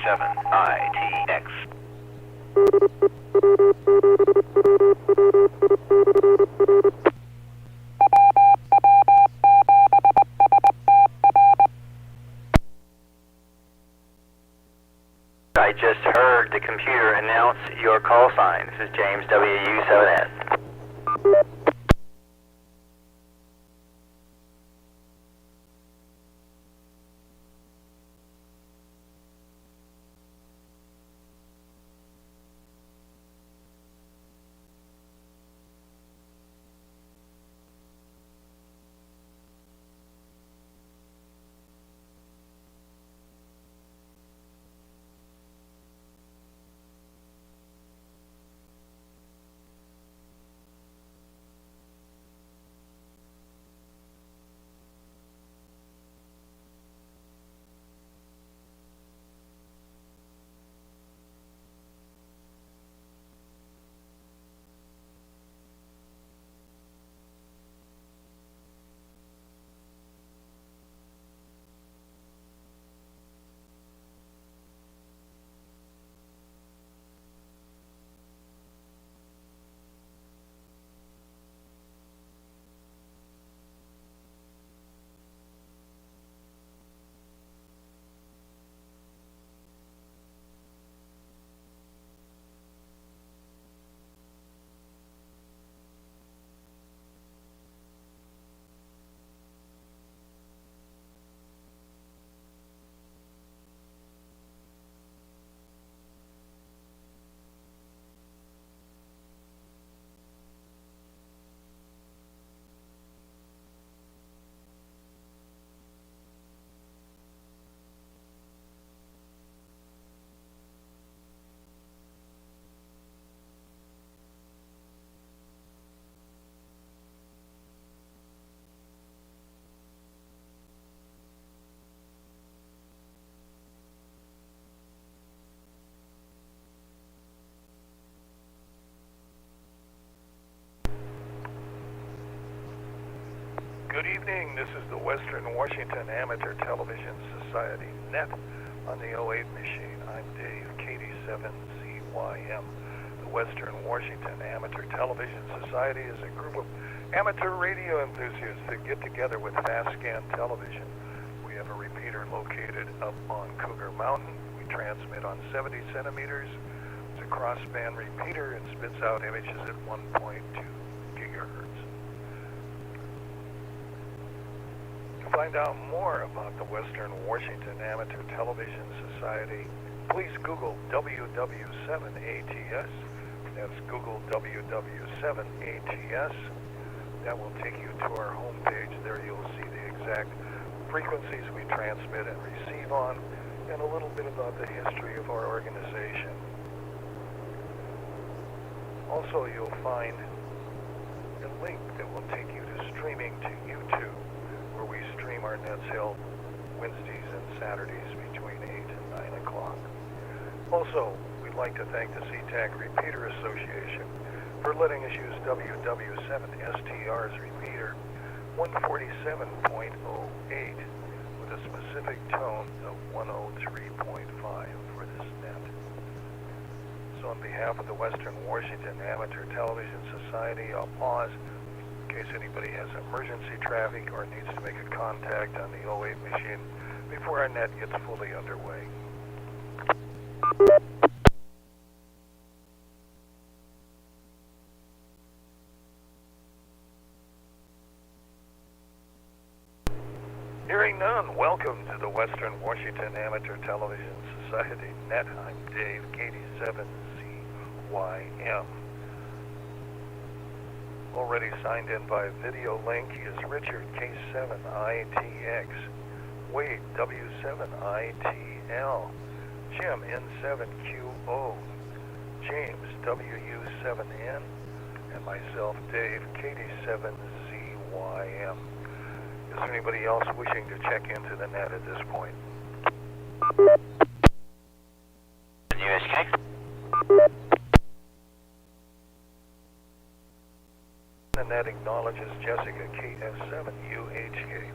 WW7ATS. I just heard the computer announce your call sign. This is James, WW7ATS. Good evening, this is the Western Washington Amateur Television Society net on the 08 machine. I'm Dave, KD7ZYM. The Western Washington Amateur Television Society is a group of amateur radio enthusiasts that get together with fast scan television. We have a repeater located up on Cougar Mountain. We transmit on 70 centimeters. It's a crossband repeater and spits out images at 1.2 gigahertz. To find out more about the Western Washington Amateur Television Society, please Google WW7ATS. That's Google WW7ATS. That will take you to our homepage. There you'll see the exact frequencies we transmit and receive on, and a little bit about the history of our organization. Also, you'll find a link that will take you to streaming to YouTube, where we stream our nets held Wednesdays and Saturdays between 8 and 9 o'clock. Also, we'd like to thank the SeaTac Repeater Association for letting us use WW7STR's repeater 147.08 with a specific tone of 103.5 for this net. So on behalf of the Western Washington Amateur Television Society, I'll pause in case anybody has emergency traffic or needs to make a contact on the 08 machine before our net gets fully underway. Hearing none, welcome to the Western Washington Amateur Television Society net. I'm Dave, KD7ZYM. Already signed in by video link is Richard, K7ITX, Wade, W7ITL, Jim, N7QO, James, WU7N, and myself, Dave, KD7ZYM. Is there anybody else wishing to check into the net at this point? USK? The net acknowledges Jessica, KS7UHK.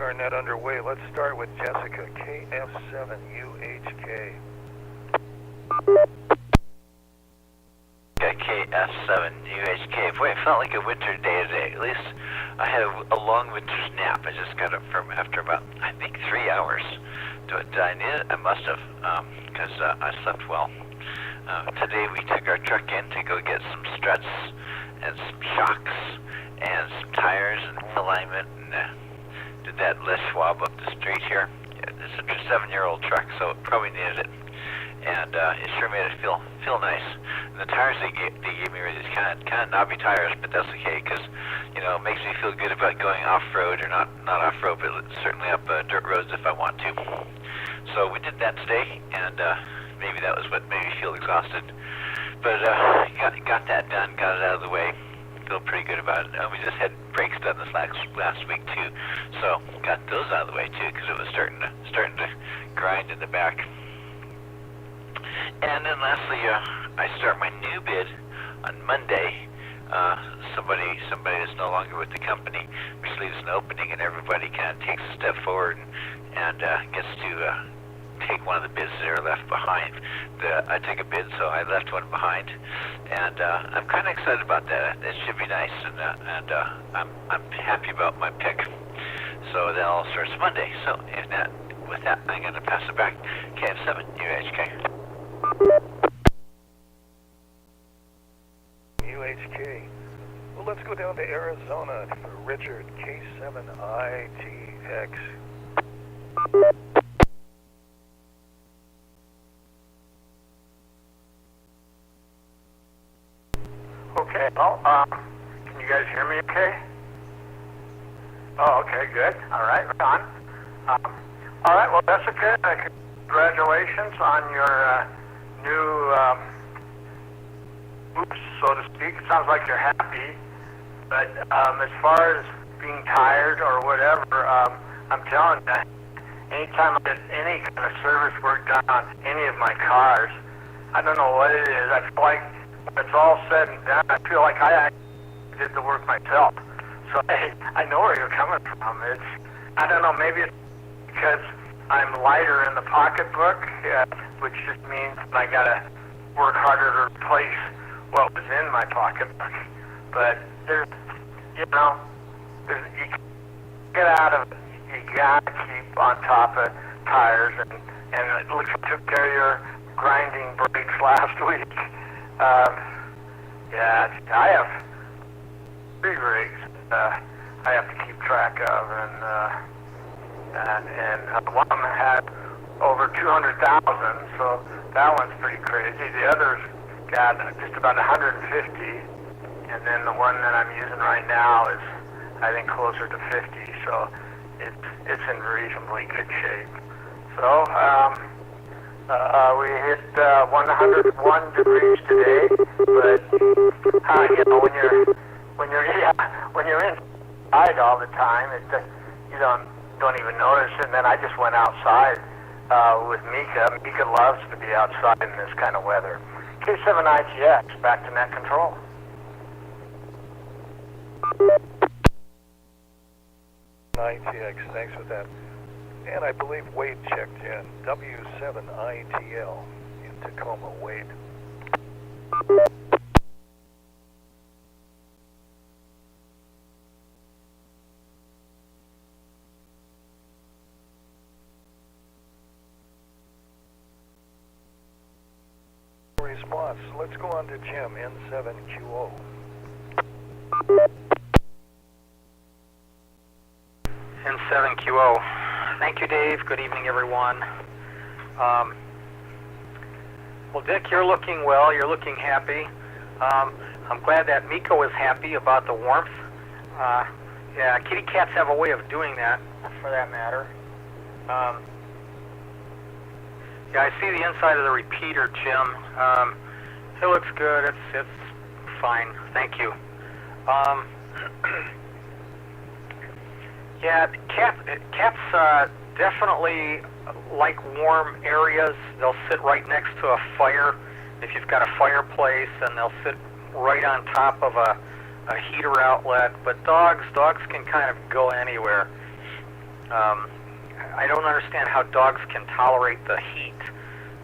our net underway. Let's start with Jessica, KF7UHK. KF7UHK. Boy, it felt like a winter day today. At least I had a long winter's nap. I just got up from after about, I think, 3 hours. Did I need it? I must have, because I slept well. Today we took our truck in to go get some struts and some shocks and some tires and alignment, and did that Les Schwab up the street here. It's a 7-year-old truck, so it probably needed it. And it sure made it feel nice. And the tires they gave me were these kind of knobby tires, but that's okay, because it makes me feel good about going off-road, or not off-road, but certainly up dirt roads if I want to. So we did that today, and maybe that was what made me feel exhausted. But got that done, got it out of the way. Feel pretty good about it. We just had brakes done this last week too, so got those out of the way too, because it was starting to grind in the back. And then lastly, I start my new bid on Monday. Somebody that's no longer with the company, which leaves an opening, and everybody kind of takes a step forward and gets to take one of the bids that are left behind. I took a bid, so I left one behind, and I'm kind of excited about that. It should be nice, and I'm happy about my pick. So that all starts Monday. So with that, I'm going to pass it back. KF7UHK. UHK. Well, let's go down to Arizona for Richard, K7ITX. Okay, well, can you guys hear me okay? Oh, okay, good. All right, right on. All right, well, Jessica, congratulations on your new oops, so to speak. It sounds like you're happy, but as far as being tired or whatever, I'm telling you, anytime I get any kind of service work done on any of my cars, I don't know what it is. I feel like when it's all said and done, I feel like I did the work myself. So I know where you're coming from. I don't know, maybe it's because I'm lighter in the pocketbook, which just means I gotta work harder to replace what was in my pocketbook. But you get out of it. You gotta keep on top of tires, and it looks like you took care of your grinding brakes last week. Yeah, I have 3 rigs I have to keep track of, and one of them had over 200,000, so that one's pretty crazy. The other's got just about 150, and then the one that I'm using right now is, I think, closer to 50, so it's in reasonably good shape. So we hit 101 degrees today, but when you're inside all the time, you don't even notice. And then I just went outside with Mika. Mika loves to be outside in this kind of weather. K7ITX, back to net control. ITX, thanks for that. And I believe Wade checked in. W7ITL in Tacoma. Wade. Response. Let's go on to Jim, N7QO. N7QO. Thank you, Dave. Good evening, everyone. Well, Dick, you're looking well. You're looking happy. I'm glad that Miko is happy about the warmth. Yeah, kitty cats have a way of doing that, for that matter. Yeah, I see the inside of the repeater, Jim. It looks good. It's fine. Thank you. Yeah, cats definitely like warm areas. They'll sit right next to a fire if you've got a fireplace, and they'll sit right on top of a heater outlet. But dogs can kind of go anywhere. I don't understand how dogs can tolerate the heat,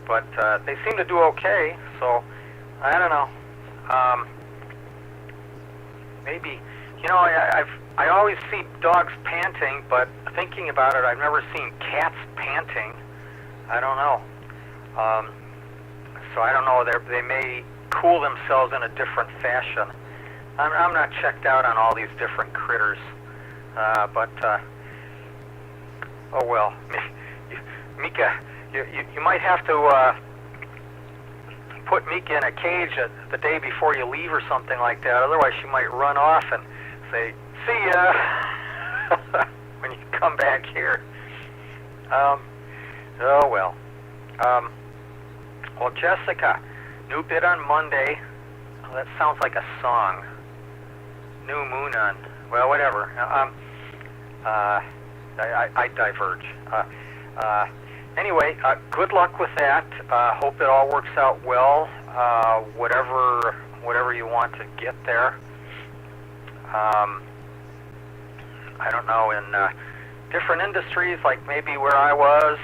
but they seem to do okay. So I don't know. Maybe, you know, I always see dogs panting, but thinking about it, I've never seen cats panting. I don't know. So I don't know. They may cool themselves in a different fashion. I'm not checked out on all these different critters, but oh well. Mika, you might have to put Mika in a cage the day before you leave or something like that. Otherwise, she might run off and say, "See ya," when you come back here. Oh well. Well, Jessica, new bid on Monday. Oh, that sounds like a song. New moon on. Well, whatever. I diverge. Anyway, good luck with that. Hope it all works out well. Whatever you want to get there. I don't know, in different industries, like maybe where I was,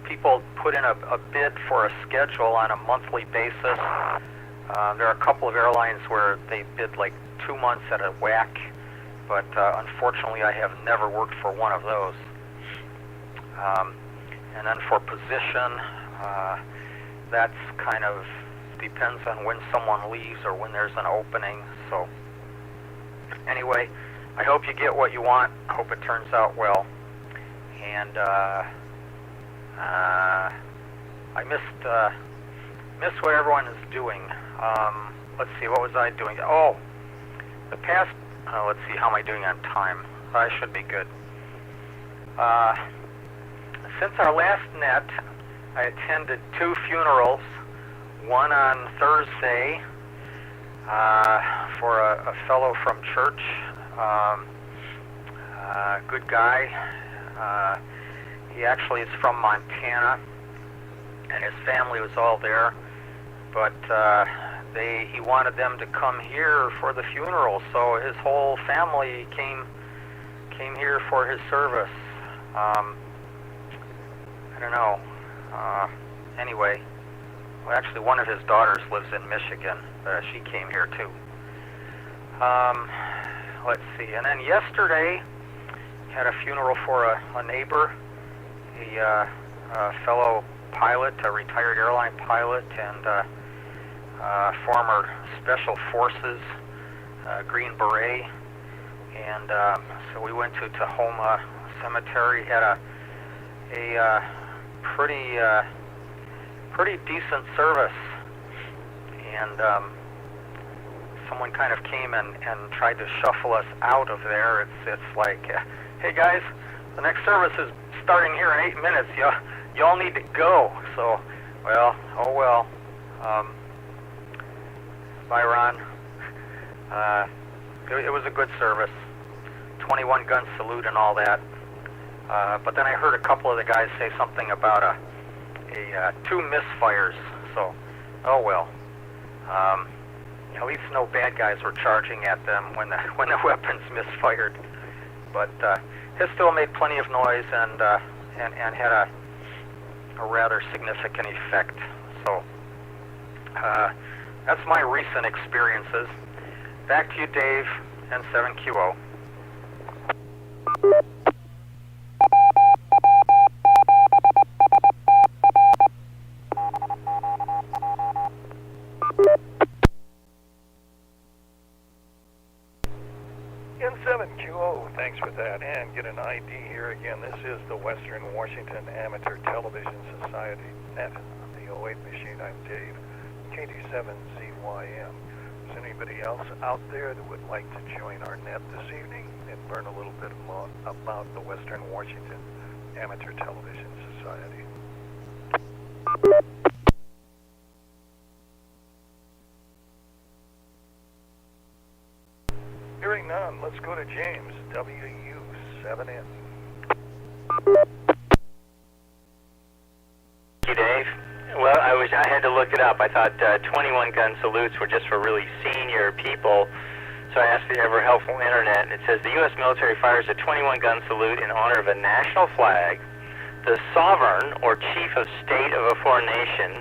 people put in a bid for a schedule on a monthly basis. There are a couple of airlines where they bid like 2 months at a whack, but unfortunately I have never worked for one of those. And then for position, that's kind of depends on when someone leaves or when there's an opening. So anyway, I hope you get what you want. I hope it turns out well. And I missed what everyone is doing. Let's see, what was I doing? Oh, the past. Let's see, how am I doing on time? I should be good. Since our last net, I attended 2 funerals. One on Thursday for a fellow from church. Good guy. He actually is from Montana, and his family was all there. But he wanted them to come here for the funeral, so his whole family came here for his service. I don't know. Anyway, well, actually, one of his daughters lives in Michigan. She came here too. Let's see. And then yesterday, had a funeral for a neighbor, a fellow pilot, a retired airline pilot, and former Special Forces Green Beret. And so we went to Tahoma Cemetery, had a pretty decent service, and someone kind of came and tried to shuffle us out of there. It's like, hey guys, the next service is starting here in 8 minutes. Y'all need to go. So, well, oh well. Bye, Ron. It was a good service. 21 gun salute and all that. But then I heard a couple of the guys say something about 2 misfires. So, oh well. At least no bad guys were charging at them when the weapons misfired. But it still made plenty of noise and had a rather significant effect. So that's my recent experiences. Back to you, Dave, and 7QO. N7QO, thanks for that. And get an ID here again. This is the Western Washington Amateur Television Society net on the 08 machine. I'm Dave, KD7ZYM. Is anybody else out there that would like to join our net this evening and learn a little bit more about the Western Washington Amateur Television Society? Hearing none, let's go to James, WW7ATS. Thank you, Dave. Well, I had to look it up. I thought 21 gun salutes were just for really senior people. so I asked the ever helpful internet, and it says the U.S. military fires a 21-gun salute in honor of a national flag, the sovereign or chief of state of a foreign nation,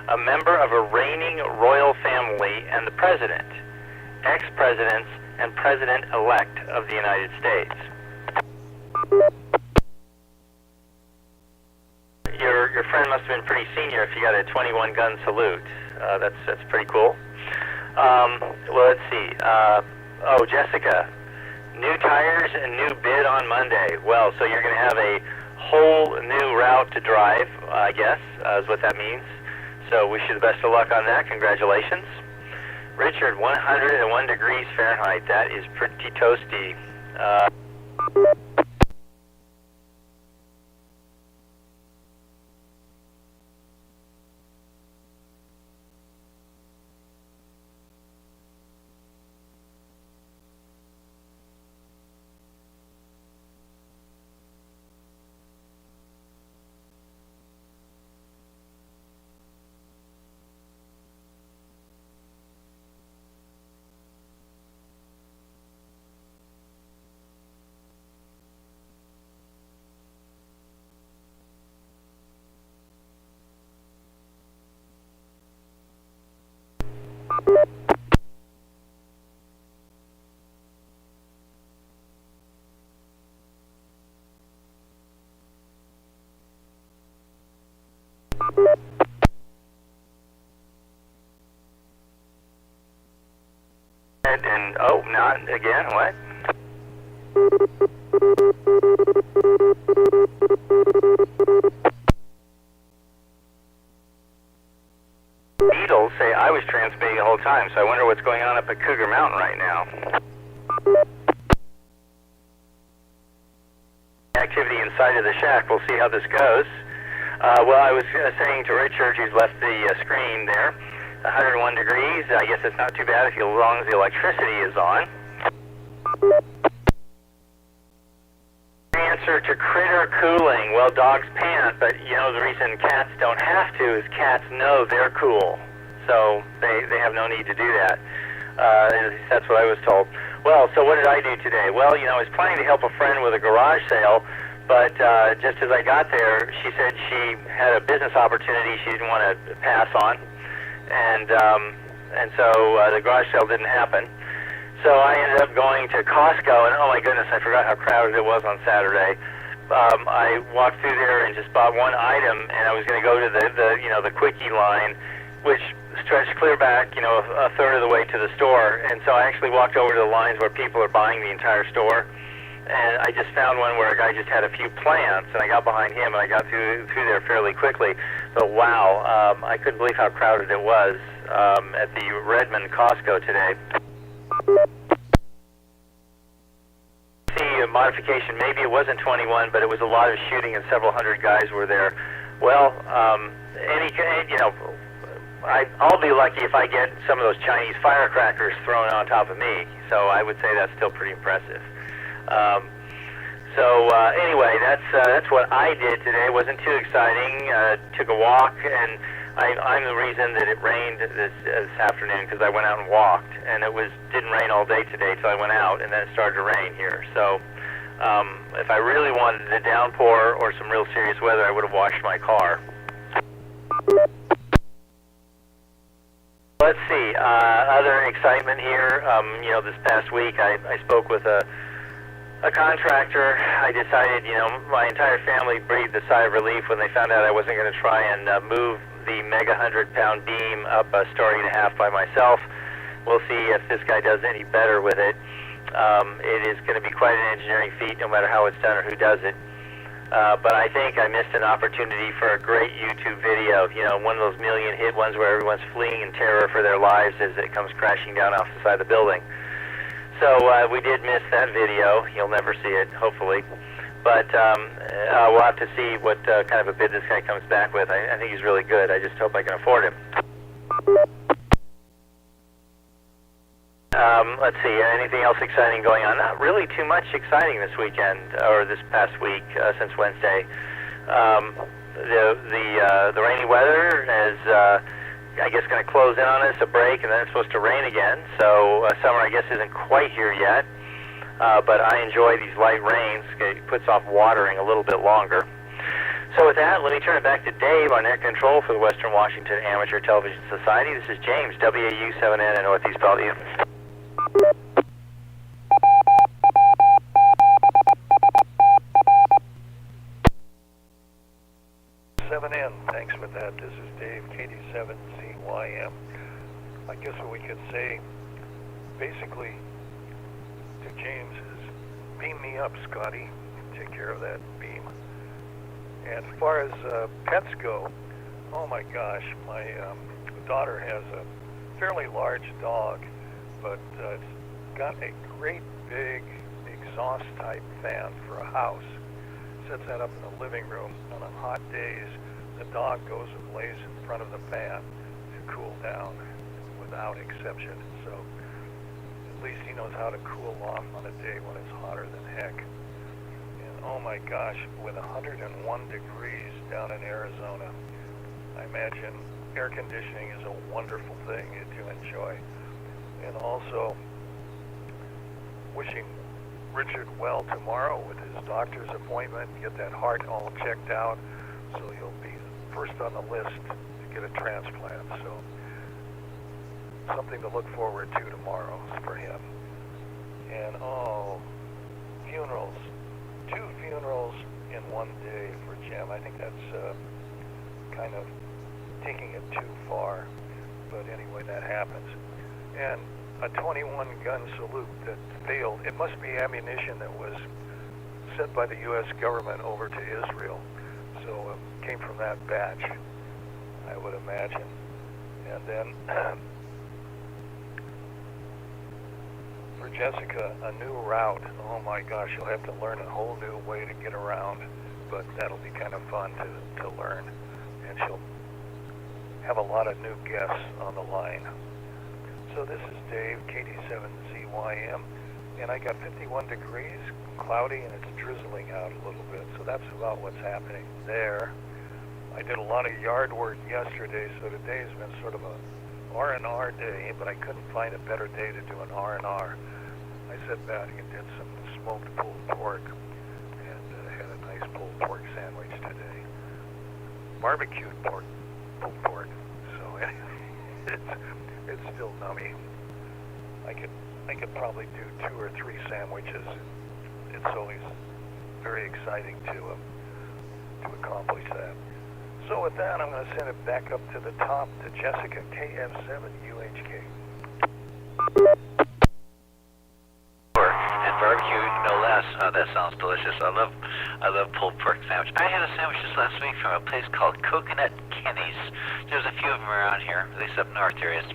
a member of a reigning royal family, and the president, ex-presidents, and president-elect of the United States. Your friend must have been pretty senior if you got a 21-gun salute. That's pretty cool. Well, let's see. Oh, Jessica, new tires and new bid on Monday. Well, so you're going to have a whole new route to drive, I guess, is what that means. So wish you the best of luck on that. Congratulations. Richard, 101 degrees Fahrenheit. That is pretty toasty. And oh, not again. What? Beatles say I was transmitting the whole time, so I wonder what's going on up at Cougar Mountain right now. Activity inside of the shack. We'll see how this goes. Well, I was saying to Richard, who's left the screen there, 101 degrees. I guess it's not too bad as long as the electricity is on. Answer to critter cooling. Well, dogs pant, but you know the reason cats don't have to is cats know they're cool, so they have no need to do that. At least that's what I was told. Well, so what did I do today? Well, you know, I was planning to help a friend with a garage sale, but just as I got there, she said she had a business opportunity she didn't want to pass on, and so the garage sale didn't happen. So I ended up going to Costco, and oh my goodness, I forgot how crowded it was on Saturday. I walked through there and just bought one item, and I was going to go to the quickie line, which stretched clear back, a third of the way to the store. And so I actually walked over to the lines where people are buying the entire store, and I just found one where a guy just had a few plants, and I got behind him, and I got through there fairly quickly. So wow, I couldn't believe how crowded it was at the Redmond Costco today. See a modification. Maybe it wasn't 21, but it was a lot of shooting, and several hundred guys were there. Well, I'll be lucky if I get some of those Chinese firecrackers thrown on top of me. So I would say that's still pretty impressive. Anyway, that's what I did today. It wasn't too exciting. Took a walk, and I'm the reason that it rained this afternoon, because I went out and walked, and it didn't rain all day today till I went out, and then it started to rain here. So if I really wanted a downpour or some real serious weather, I would have washed my car. Let's see, other excitement here. This past week I spoke with a contractor. I decided, my entire family breathed a sigh of relief when they found out I wasn't going to try and move the mega 100-pound beam up a story and a half by myself. We'll see if this guy does any better with it. It is going to be quite an engineering feat, no matter how it's done or who does it. But I think I missed an opportunity for a great YouTube video, one of those million-hit ones where everyone's fleeing in terror for their lives as it comes crashing down off the side of the building. So we did miss that video. You'll never see it, hopefully. But we'll have to see what kind of a bid this guy comes back with. I think he's really good. I just hope I can afford him. Let's see, anything else exciting going on? Not really too much exciting this weekend, or this past week, since Wednesday. The rainy weather has I guess, going to close in on us, a break, and then it's supposed to rain again. So summer, I guess, isn't quite here yet. But I enjoy these light rains. It puts off watering a little bit longer. So with that, let me turn it back to Dave on air control for the Western Washington Amateur Television Society. This is James, WAU7N in Northeast Bellevue. 7N, thanks for that. This is Dave, KD7ZYM. I guess what we could say, basically, to James is, beam me up, Scotty. Take care of that beam. And as far as pets go, oh my gosh, my daughter has a fairly large dog, but it's got a great big exhaust type fan for a house. Sets that up in the living room, and on hot days, the dog goes and lays in front of the fan to cool down without exception. So at least he knows how to cool off on a day when it's hotter than heck. And oh my gosh, with 101 degrees down in Arizona, I imagine air conditioning is a wonderful thing to enjoy. And also wishing Richard well tomorrow with his doctor's appointment, get that heart all checked out, so he'll be first on the list to get a transplant. So something to look forward to tomorrow for him. And funerals. 2 funerals in one day for Jim. I think that's kind of taking it too far, but anyway, that happens. And a 21 gun salute that failed. It must be ammunition that was sent by the U.S. government over to Israel. So it came from that batch, I would imagine. And then for Jessica, a new route. Oh my gosh, you'll have to learn a whole new way to get around, but that'll be kind of fun to learn. And she'll have a lot of new guests on the line. So this is Dave, KD7ZYM, and I got 51 degrees, cloudy, and it's drizzling out a little bit, so that's about what's happening there. I did a lot of yard work yesterday, so today's been sort of a R&R day, but I couldn't find a better day to do an R&R. I sat back and did some smoked pulled pork, and had a nice pulled pork sandwich today. Barbecued pulled pork, so it's still nummy. I could probably do 2 or 3 sandwiches. It's always very exciting to accomplish that. So with that, I'm going to send it back up to the top to Jessica, KF7UHK. And barbecue, no less. Oh, that sounds delicious. I love pulled pork sandwich. I had a sandwich this last week from a place called Coconut Kenny's. There's a few of them around here, at least up north there is.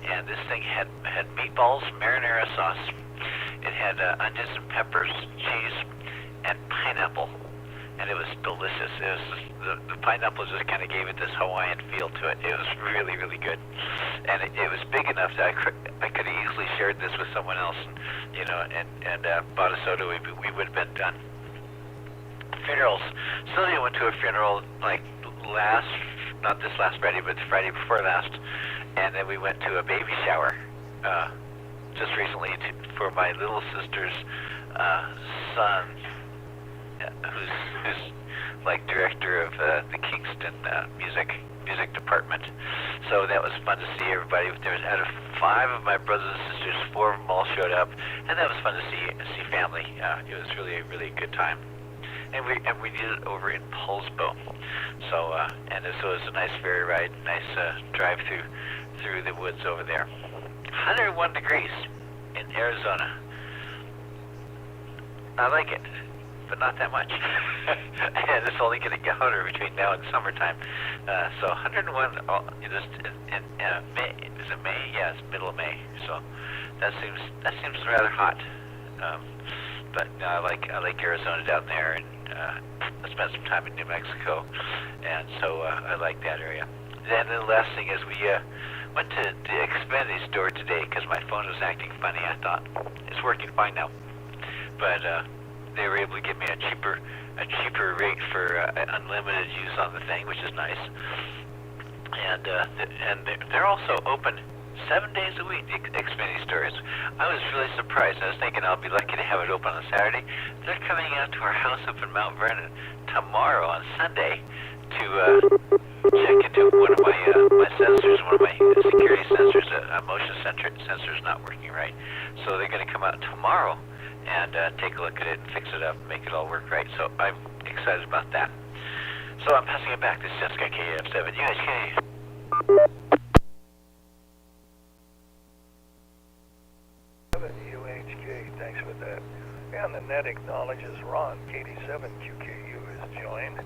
And this thing had meatballs, marinara sauce. It had onions and peppers, cheese, and pineapple. And it was delicious. It was the pineapple just kind of gave it this Hawaiian feel to it. It was really, really good. And it was big enough that I could have easily shared this with someone else, and bought a soda. We would have been done. Funerals. Sylvia went to a funeral like not this last Friday, but the Friday before last. And then we went to a baby shower just recently for my little sister's son, who's like director of the Kingston music department. So that was fun to see everybody. There was out of 5 of my brothers and sisters, 4 of them all showed up, and that was fun to see family. It was really a really good time. And we did it over in Poulsbo. So and so it was a nice ferry ride, nice drive through the woods over there. 101 degrees in Arizona. I like it, but not that much. And it's only going to get hotter between now and summertime. So 101 just in May. Is it May? Yeah, it's middle of May. So that seems rather hot. But I like Arizona down there, and I spent some time in New Mexico, and so I like that area. Then the last thing is we went to the Xfinity store today because my phone was acting funny. I thought it's working fine now, but they were able to give me a cheaper rate for unlimited use on the thing, which is nice. they're also open 7 days a week, the Xfinity stores. I was really surprised. I was thinking I'll be lucky to have it open on Saturday. They're coming out to our house up in Mount Vernon tomorrow on Sunday to check into one of my sensors, one of my security sensors, a motion sensor is not working right. So they're going to come out tomorrow and take a look at it and fix it up and make it all work right. So I'm excited about that. So I'm passing it back to Jessica, KF7 UHK. UHK, thanks for that. And the net acknowledges Ron, KD7QKU is joined.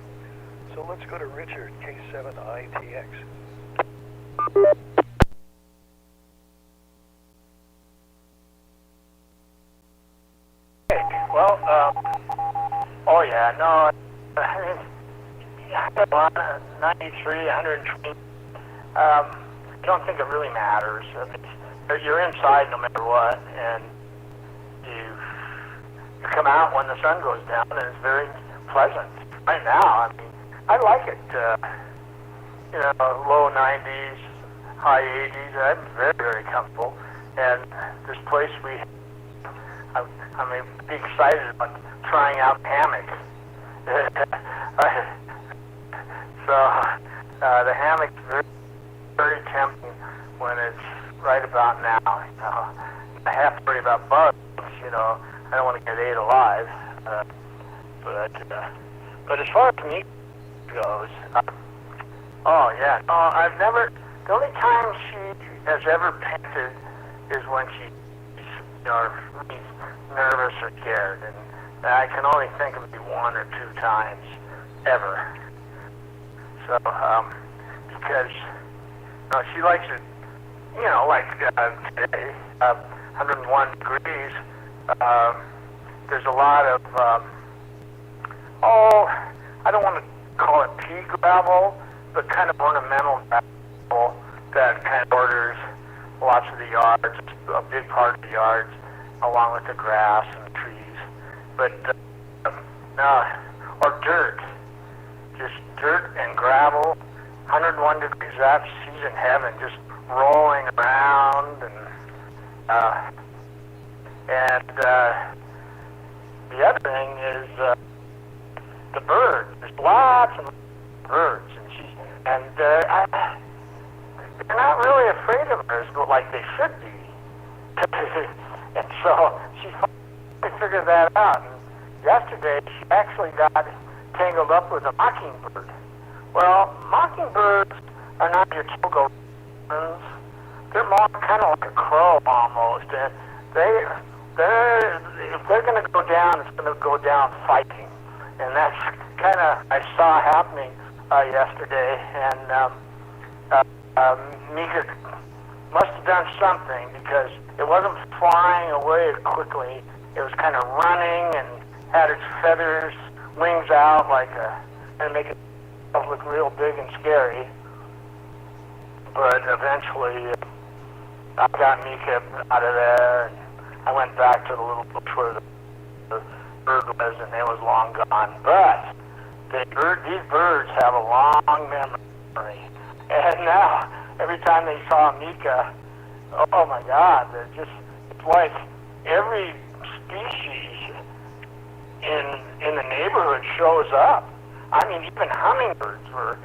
So let's go to Richard, K7ITX. Well, oh yeah, no, I had a lot of 93, 120. I don't think it really matters. You're inside no matter what, and you come out when the sun goes down, and it's very pleasant. Right now, I mean, I like it. Low 90s, high 80s. I'm very, very comfortable. And this place I'm excited about trying out the hammock. So the hammock's very, very tempting when it's right about now. I have to worry about bugs. I don't want to get ate alive. But as far as me goes, oh yeah, no, I've never. The only time she has ever panted is when she's really nervous or scared, and I can only think of maybe one or two times ever. So because she likes it, like today, 101 degrees. There's a lot of I don't want to call it pea gravel, but kind of ornamental gravel that kind of borders lots of the yards, a big part of the yards, along with the grass and the trees. But or dirt, just dirt and gravel, 101 degrees. That's season heaven, just rolling around and the other thing is the birds. There's lots of birds, and they're not really afraid of birds, but like they should be. And so she finally figured that out. And yesterday, she actually got tangled up with a mockingbird. Well, mockingbirds are not your typical birds. They're more kind of like a crow almost, and if they're going to go down, it's going to go down fighting, and that's kind of I saw happening yesterday. And Mika must have done something because it wasn't flying away quickly. It was kind of running and had its feathers, wings out, and make it look real big and scary. But eventually, I got Mika out of there. And I went back to the little bush where the bird was, and it was long gone. But these birds have a long memory. And now, every time they saw Mika, oh my God, it's like every species in the neighborhood shows up. I mean, even hummingbirds were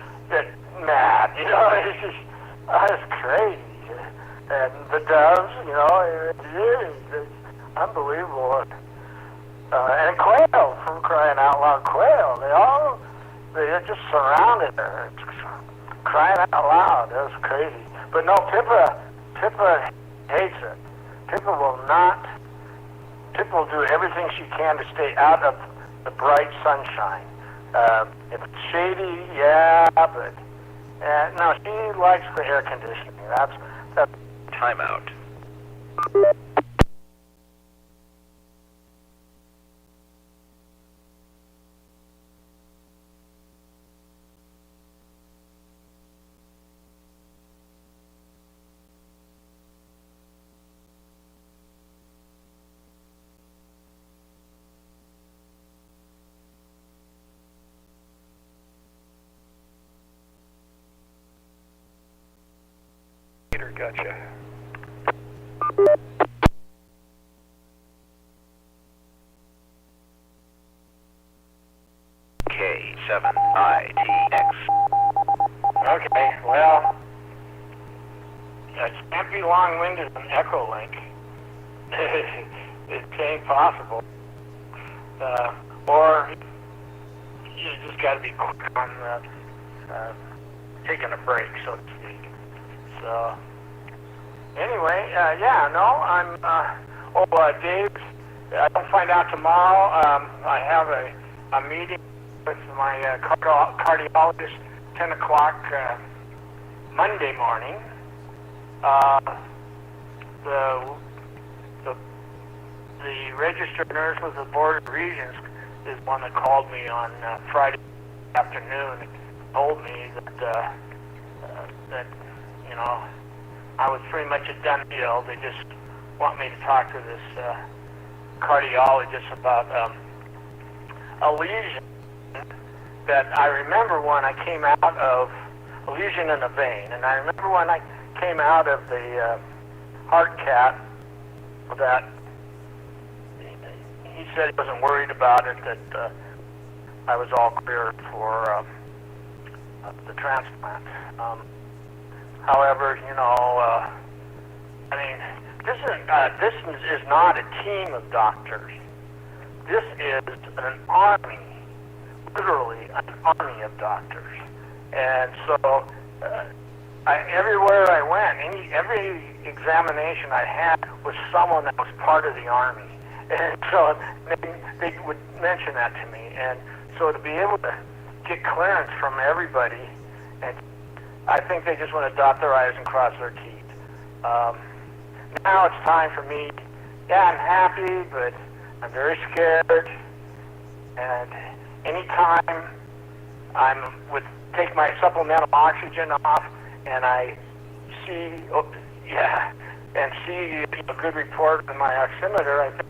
mad, it's crazy. And the doves, it's unbelievable. And quail, from crying out loud, quail, they're just surrounded her, crying out loud. That was crazy. But no, Pippa hates it. Pippa will do everything she can to stay out of the bright sunshine. If it's shady, yeah, but no, she likes the air conditioning. That's Timeout. Gotcha. K7ITX. Okay, well, it can't be long-winded on Echolink. It ain't possible. Or you just got to be quick on taking a break, so to speak. So, anyway, yeah, no, I'm, Dave, I don't find out tomorrow. I have a meeting with my cardiologist, 10 o'clock Monday morning. The registered nurse with the Board of Regents is one that called me on Friday afternoon and told me that you know, I was pretty much a done deal. They just want me to talk to this cardiologist about a lesion that I remember when I came out of a lesion in a vein, and I remember when I came out of the heart cath that he said he wasn't worried about it, that I was all clear for the transplant. However, you know, I mean, this is not a team of doctors. This is an army, literally an army of doctors. And so, everywhere I went, every examination I had was someone that was part of the army. And so they would mention that to me. And so to be able to get clearance from everybody, and I think they just want to dot their I's and cross their T's. Now it's time for me. Yeah, I'm happy, but I'm very scared. And anytime take my supplemental oxygen off, and I see, a good report on my oximeter, I think,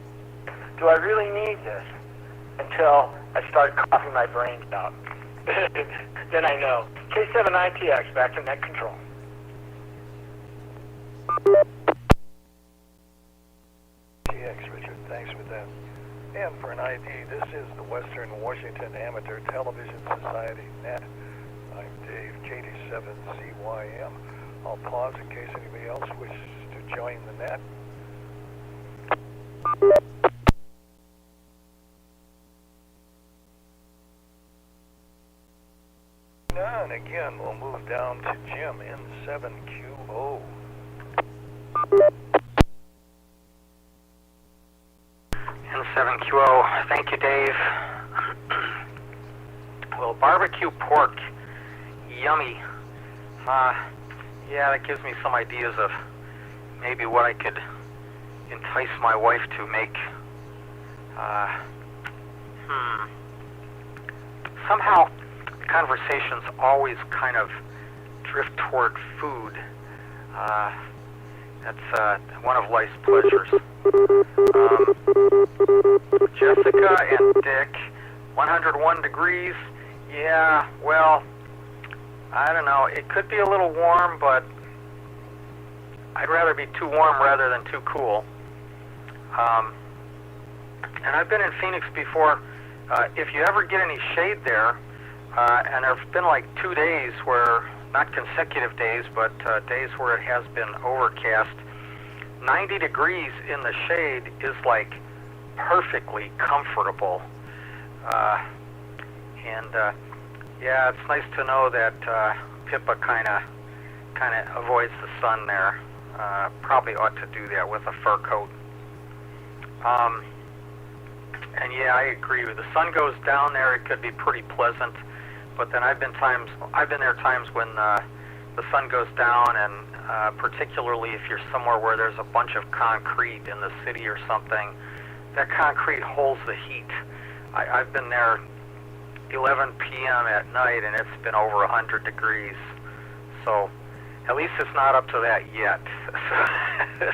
do I really need this? Until I start coughing my brains out. Then I know. K7ITX, back to net control. TX, Richard, thanks for that. And for an ID, this is the Western Washington Amateur Television Society net. I'm Dave, KD7CYM. I'll pause in case anybody else wishes to join the net. And again, we'll move down to Jim, N7QO. N7QO, thank you, Dave. Well, barbecue pork, yummy. Yeah, that gives me some ideas of maybe what I could entice my wife to make. Somehow, conversations always kind of drift toward food. That's one of life's pleasures. Jessica and Dick, 101 degrees. Yeah, well, I don't know. It could be a little warm, but I'd rather be too warm rather than too cool. And I've been in Phoenix before. If you ever get any shade there, and there have been like 2 days where, not consecutive days, but days where it has been overcast, 90 degrees in the shade is like perfectly comfortable. Yeah, it's nice to know that Pippa kind of avoids the sun there. Probably ought to do that with a fur coat. And yeah, I agree. When the sun goes down there, it could be pretty pleasant. But then I've been there times when the sun goes down, and particularly if you're somewhere where there's a bunch of concrete in the city or something, that concrete holds the heat. I've been there 11 p.m. at night, and it's been over 100 degrees. So at least it's not up to that yet.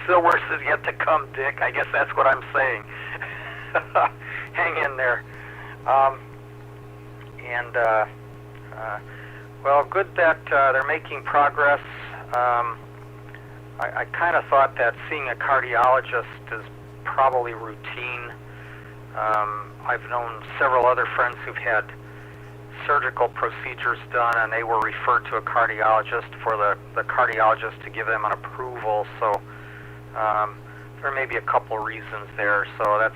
The worst is yet to come, Dick. I guess that's what I'm saying. Hang in there. Well, good that they're making progress. I kind of thought that seeing a cardiologist is probably routine. I've known several other friends who've had surgical procedures done, and they were referred to a cardiologist for the cardiologist to give them an approval. So there may be a couple reasons there. So that's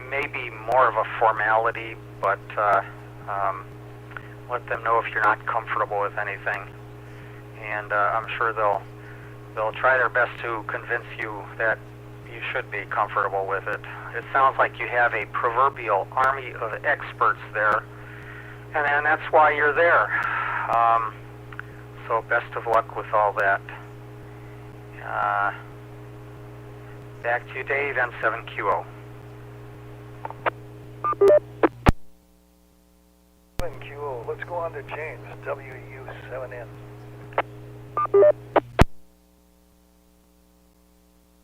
maybe more of a formality, but let them know if you're not comfortable with anything, and I'm sure they'll try their best to convince you that you should be comfortable with it. It sounds like you have a proverbial army of experts there, and that's why you're there. So best of luck with all that. Back to you, Dave, N7QO. QO. Let's go on to James, WU7N.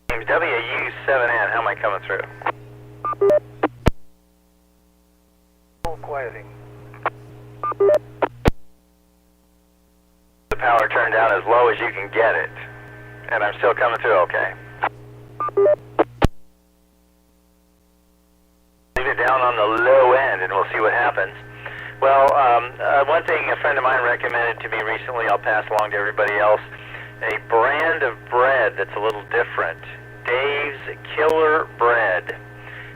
James, WU7N, how am I coming through? Quieting. The power turned down as low as you can get it, and I'm still coming through okay. Leave it down on the low end and we'll see what happens. Well, one thing a friend of mine recommended to me recently, I'll pass along to everybody else, a brand of bread that's a little different. Dave's Killer Bread.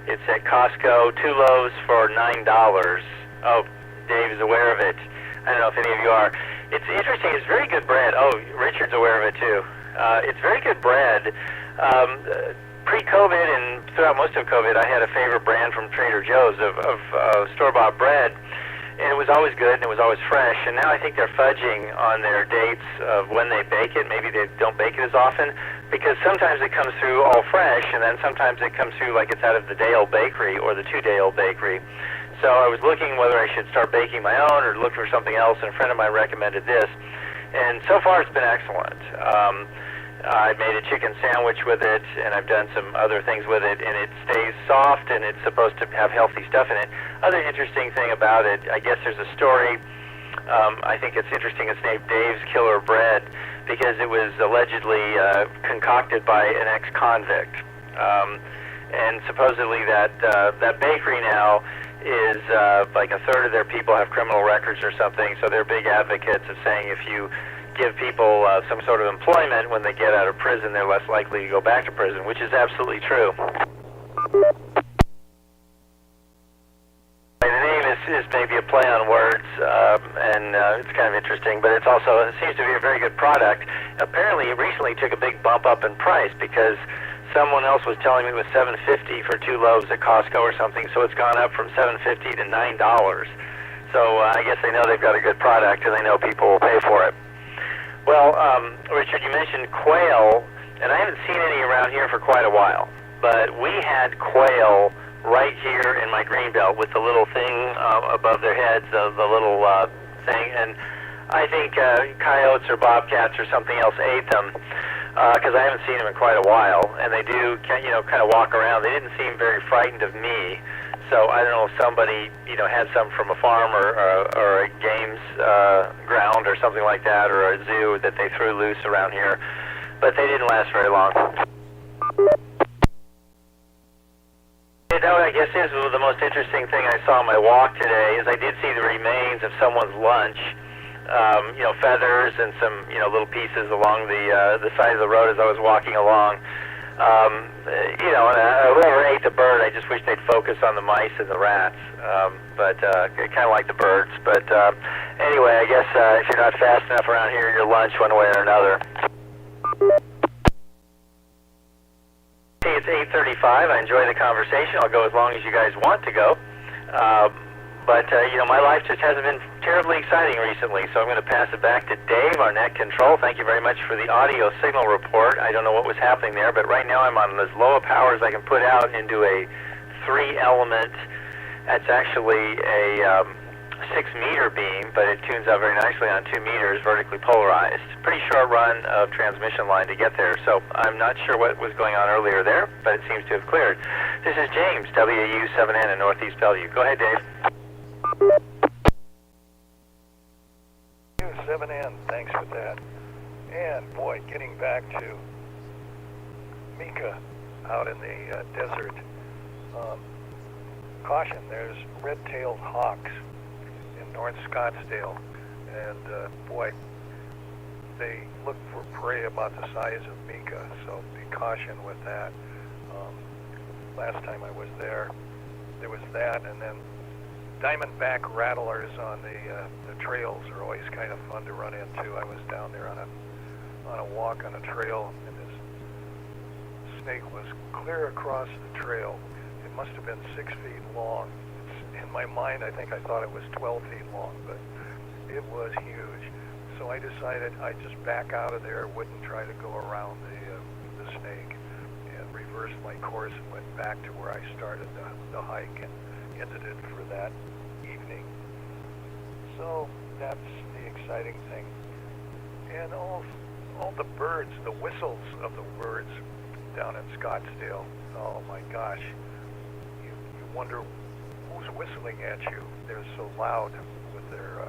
It's at Costco, 2 loaves for $9. Oh, Dave is aware of it. I don't know if any of you are. It's interesting. It's very good bread. Oh, Richard's aware of it too. It's very good bread. Pre-COVID and throughout most of COVID, I had a favorite brand from Trader Joe's of store-bought bread. And it was always good and it was always fresh. And now I think they're fudging on their dates of when they bake it. Maybe they don't bake it as often because sometimes it comes through all fresh and then sometimes it comes through like it's out of the day-old bakery or the 2-day-old bakery. So I was looking whether I should start baking my own or look for something else, and a friend of mine recommended this. And so far it's been excellent. I made a chicken sandwich with it, and I've done some other things with it, and it stays soft, and it's supposed to have healthy stuff in it. Other interesting thing about it, I guess there's a story. I think it's interesting. It's named Dave's Killer Bread because it was allegedly concocted by an ex-convict. And supposedly that bakery now is like a third of their people have criminal records or something, so they're big advocates of saying if you give people some sort of employment when they get out of prison, they're less likely to go back to prison, which is absolutely true. The name is maybe a play on words, and it's kind of interesting, but it's also, it seems to be a very good product. Apparently, it recently took a big bump up in price because someone else was telling me it was $7.50 for 2 loaves at Costco or something, so it's gone up from $7.50 to $9. So I guess they know they've got a good product and they know people will pay for it. Well, Richard, you mentioned quail, and I haven't seen any around here for quite a while, but we had quail right here in my greenbelt with the little thing above their heads, the little thing, and I think coyotes or bobcats or something else ate them because I haven't seen them in quite a while, and they do, kind of walk around. They didn't seem very frightened of me. So I don't know if somebody, had some from a farm or a games ground or something like that, or a zoo that they threw loose around here, but they didn't last very long. That, I guess, is the most interesting thing I saw on my walk today. Is I did see the remains of someone's lunch, feathers and some, little pieces along the side of the road as I was walking along. Whoever ate the bird, I just wish they'd focus on the mice and the rats. But I kind of like the birds. But anyway, I guess if you're not fast enough around here, you're lunch one way or another. Hey, it's 8:35. I enjoy the conversation. I'll go as long as you guys want to go. But my life just hasn't been terribly exciting recently, so I'm going to pass it back to Dave, our net control. Thank you very much for the audio signal report. I don't know what was happening there, but right now I'm on as low a power as I can put out into a 3-element. That's actually a 6-meter beam, but it tunes out very nicely on 2 meters, vertically polarized. Pretty short run of transmission line to get there, so I'm not sure what was going on earlier there, but it seems to have cleared. This is James, WU7N in Northeast Bellevue. Go ahead, Dave. 7N, thanks for that. And boy, getting back to Mika out in the desert, caution, there's red-tailed hawks in North Scottsdale, and boy, they look for prey about the size of Mika, so be caution with that. Last time I was there was that, and then diamondback rattlers on the trails are always kind of fun to run into. I was down there on a walk on a trail, and this snake was clear across the trail. It must have been 6 feet long. In my mind, I think I thought it was 12 feet long, but it was huge. So I decided I'd just back out of there, wouldn't try to go around the snake, and reversed my course and went back to where I started the hike and ended it for that evening. So that's the exciting thing. And all the birds, the whistles of the birds down in Scottsdale, oh my gosh, you wonder who's whistling at you. They're so loud with their,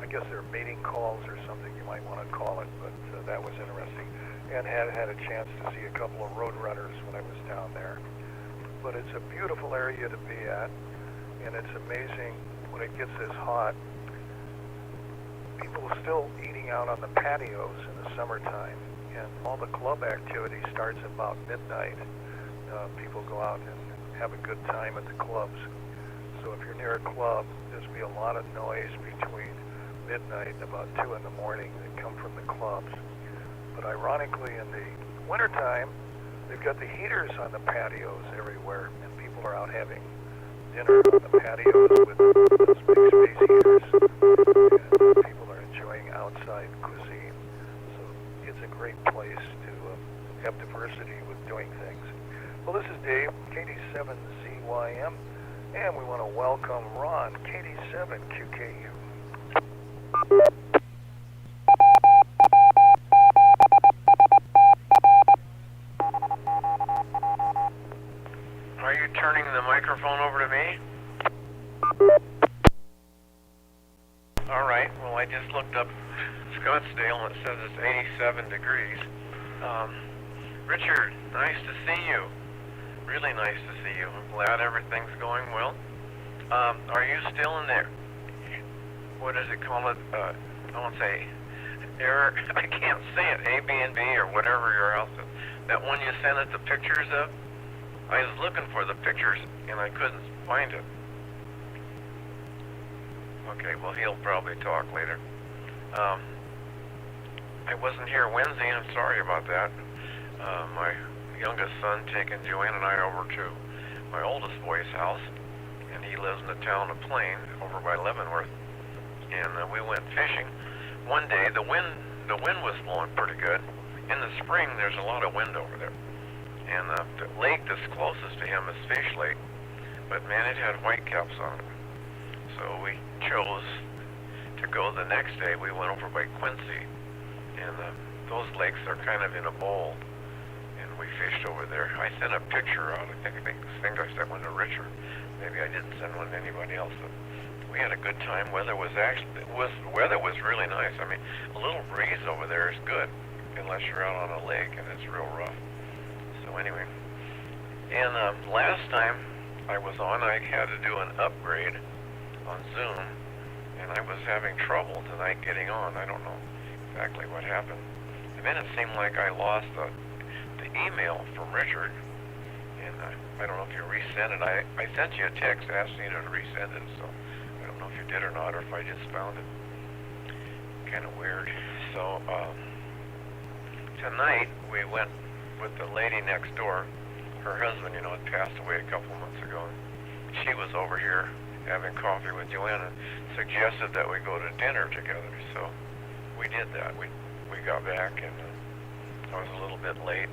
I guess their mating calls or something you might want to call it, but that was interesting. And had a chance to see a couple of road runners when I was down there. But it's a beautiful area to be at, and it's amazing when it gets this hot. People are still eating out on the patios in the summertime, and all the club activity starts about midnight. People go out and have a good time at the clubs. So if you're near a club, there's be a lot of noise between midnight and about 2 in the morning that come from the clubs. But ironically, in the wintertime, they've got the heaters on the patios everywhere, and people are out having dinner on the patios with those big space heaters, and people are enjoying outside cuisine. So it's a great place to have diversity with doing things. Well, this is Dave, KD7ZYM, and we want to welcome Ron, KD7QKU. Are you turning the microphone over to me? All right. Well, I just looked up Scottsdale and it says it's 87 degrees. Richard, nice to see you. Really nice to see you. I'm glad everything's going well. Are you still in there? What does it call it? I won't say error. I can't say it. Airbnb or whatever your house is. That one you sent us the pictures of? I was looking for the pictures and I couldn't find it. Okay, well he'll probably talk later. I wasn't here Wednesday, I'm sorry about that. My youngest son taking Joanne and I over to my oldest boy's house, and he lives in the town of Plain over by Leavenworth, and we went fishing. One day the wind was blowing pretty good. In the spring there's a lot of wind over there. And the lake that's closest to him is Fish Lake, but man, it had whitecaps on it. So we chose to go the next day. We went over by Quincy, and those lakes are kind of in a bowl, and we fished over there. I sent a picture out. I think I sent one to Richard. Maybe I didn't send one to anybody else, but we had a good time. Weather was really nice. I mean, a little breeze over there is good, unless you're out on a lake and it's real rough. So anyway, and last time I was on, I had to do an upgrade on Zoom, and I was having trouble tonight getting on. I don't know exactly what happened. And then it seemed like I lost the email from Richard, and I don't know if you resent it. I sent you a text asking you to resend it, so I don't know if you did or not, or if I just found it kind of weird. So tonight we went with the lady next door. Her husband, had passed away a couple of months ago. She was over here having coffee with Joanna, suggested that we go to dinner together. So we did that. We got back, and I was a little bit late.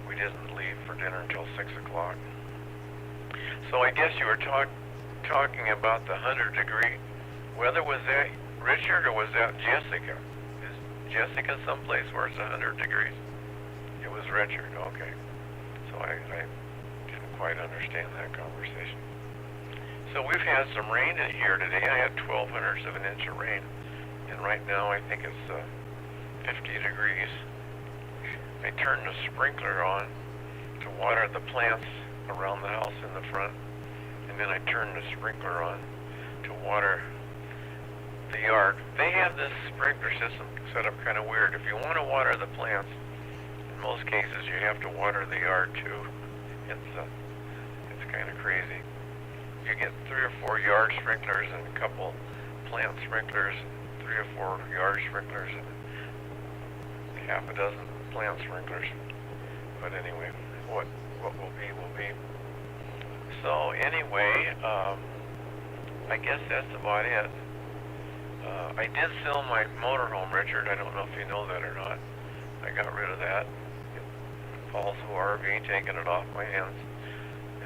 We didn't leave for dinner until 6 o'clock. So I guess you were talking about the 100-degree weather. Was that Richard, or was that Jessica? Is Jessica someplace where it's 100 degrees? It was Richard, okay. So I didn't quite understand that conversation. So we've had some rain in here today. I had 0.12 of an inch of rain, and right now I think it's 50 degrees. I turn the sprinkler on to water the plants around the house in the front, and then I turn the sprinkler on to water the yard. They have this sprinkler system set up kind of weird. If you want to water the plants, in most cases you have to water the yard too. It's kind of crazy. You get 3 or 4 yard sprinklers and a couple plant sprinklers, 3 or 4 yard sprinklers, and half a dozen plant sprinklers. But anyway, what will be will be. So anyway, I guess that's about it. I did sell my motorhome, Richard. I don't know if you know that or not. I got rid of that. Paul's RV, taking it off my hands,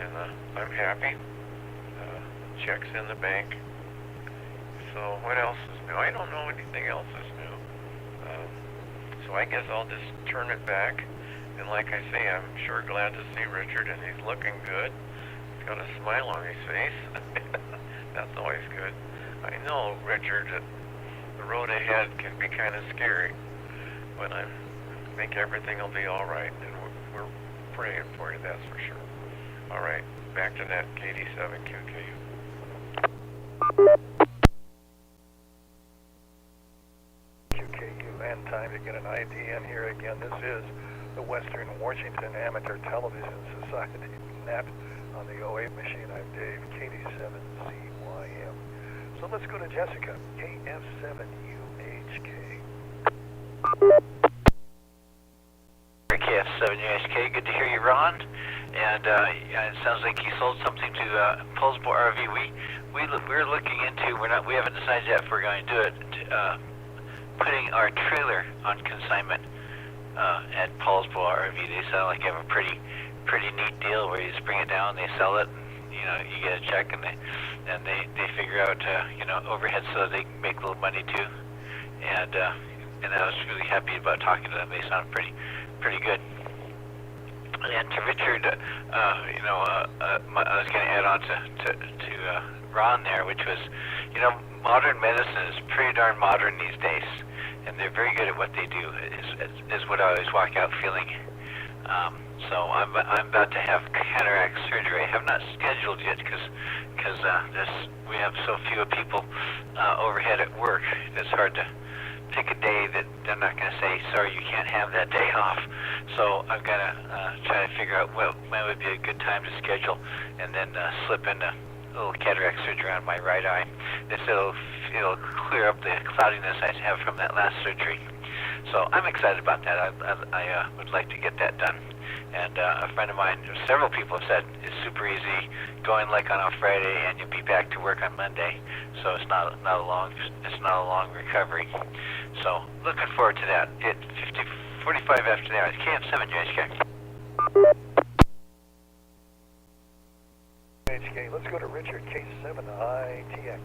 and I'm happy. Checks in the bank. So what else is new? I don't know anything else is new. So I guess I'll just turn it back. And like I say, I'm sure glad to see Richard, and he's looking good. He's got a smile on his face. That's always good. I know, Richard, that the road ahead can be kind of scary, but I think everything will be all right, and we're praying for you, that's for sure. All right, back to that KD7QKU. QKU, and time to get an ID in here again. This is the Western Washington Amateur Television Society net on the 08 machine. I'm Dave, KD7CYM. So let's go to Jessica, KF7UHK. KF7UHK, good to hear you, Ron. And it sounds like you sold something to Paulsbo RV. We're looking into, we haven't decided yet if we're going to do it, putting our trailer on consignment at Paulsbo RV. They sound like they have a pretty neat deal where you just bring it down, they sell it, and, you get a check, and they figure out overhead so they can make a little money too. And I was really happy about talking to them. They sound pretty good. And to Richard, I was going to add on to Ron there, which was, modern medicine is pretty darn modern these days, and they're very good at what they do. Is what I always walk out feeling. So I'm about to have cataract surgery. I have not scheduled yet because we have so few people overhead at work. It's hard to pick a day that they're not going to say, sorry, you can't have that day off. So I've got to try to figure out when would be a good time to schedule, and then slip in a little cataract surgery on my right eye. It'll clear up the cloudiness I have from that last surgery. So I'm excited about that. I would like to get that done. And a friend of mine, several people have said it's super easy, going like on a Friday, and you'll be back to work on Monday. So it's not a long recovery. So looking forward to that. It's 45 after the hour. It's KF7UHK. HK. Let's go to Richard, K7ITX.